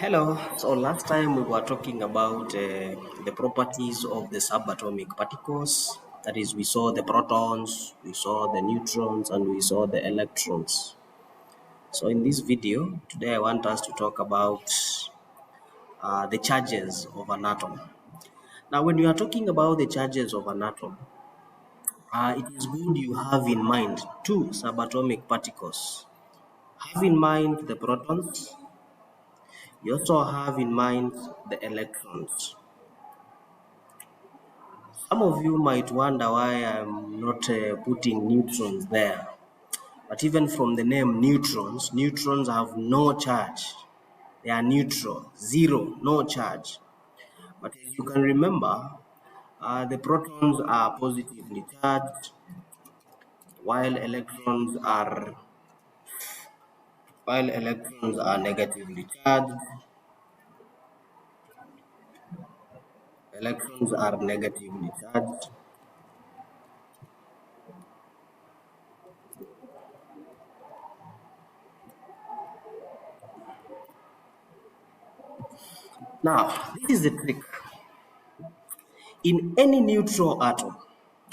Hello. So last time we were talking about the properties of the subatomic particles. That is, we saw the protons, we saw the neutrons, and we saw the electrons. So in this video, today I want us to talk about the charges of an atom. Now, when you are talking about the charges of an atom, it is good you have in mind two subatomic particles. Have in mind the protons. You also have in mind the electrons. Some of you might wonder why I'm not putting neutrons there. But even from the name neutrons, neutrons have no charge. They are neutral, zero, no charge. But as you can remember, the protons are positively charged, while electrons are negatively charged. Electrons are negatively charged. Now, this is the trick. In any neutral atom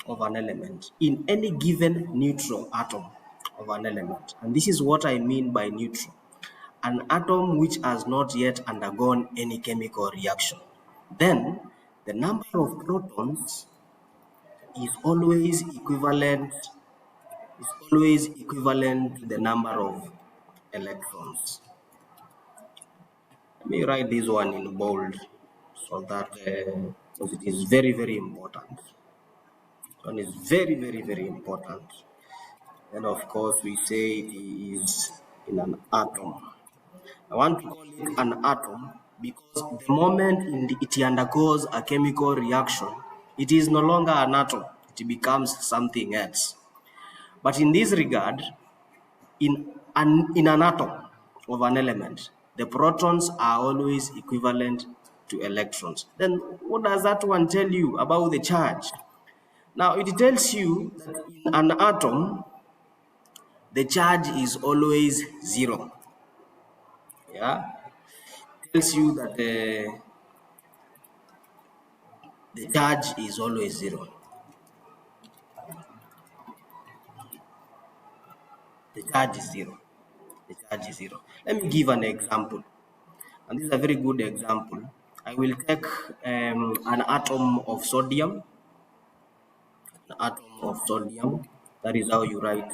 of an element, in any given neutral atom of an element, and this is what I mean by neutral, an atom which has not yet undergone any chemical reaction, then the number of protons is always equivalent to the number of electrons. Let me write this one in bold so that because it is very, very important. One is very, very, very important. And of course, we say it is in an atom. I want to call it an atom because the moment it undergoes a chemical reaction, it is no longer an atom. It becomes something else. But in this regard, in an atom of an element, the protons are always equivalent to electrons. Then what does that one tell you about the charge? Now, it tells you that in an atom, the charge is always zero. Yeah, it tells you that the charge is always zero. The charge is zero. The charge is zero. Let me give an example, and this is a very good example. I will take an atom of sodium. An atom of sodium. That is how you write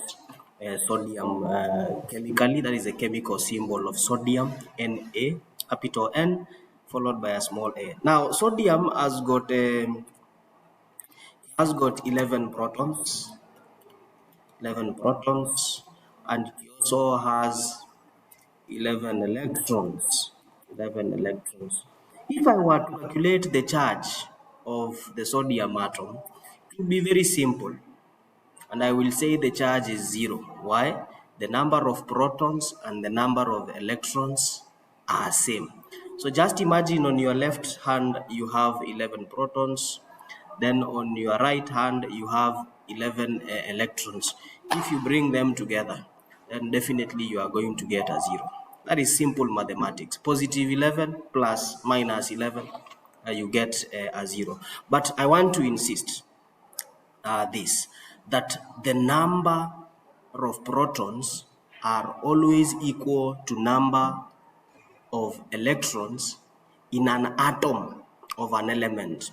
sodium chemically. That is a chemical symbol of sodium, Na, capital N, followed by a small a. Now, sodium has got 11 protons, and it also has 11 electrons. If I were to calculate the charge of the sodium atom, it would be very simple. And I will say the charge is zero. Why? The number of protons and the number of electrons are same. So just imagine on your left hand you have 11 protons, then on your right hand you have 11 electrons. If you bring them together, then definitely you are going to get a zero. That is simple mathematics. Positive 11 plus minus 11, you get a zero. But I want to insist that the number of protons are always equal to number of electrons in an atom of an element.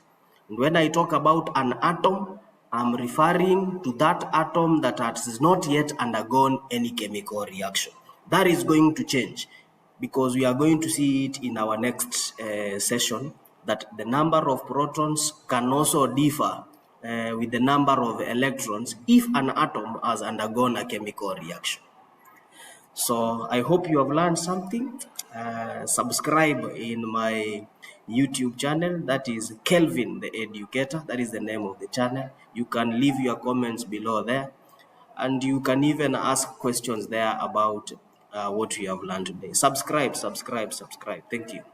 And when I talk about an atom, I'm referring to that atom that has not yet undergone any chemical reaction. That is going to change because we are going to see it in our next session, that the number of protons can also differ with the number of electrons if an atom has undergone a chemical reaction. So I hope you have learned something. Subscribe in my YouTube channel, that is Kelvin the Educator. That is the name of the channel. You can leave your comments below there, and you can even ask questions there about what you have learned today. Subscribe. Thank you.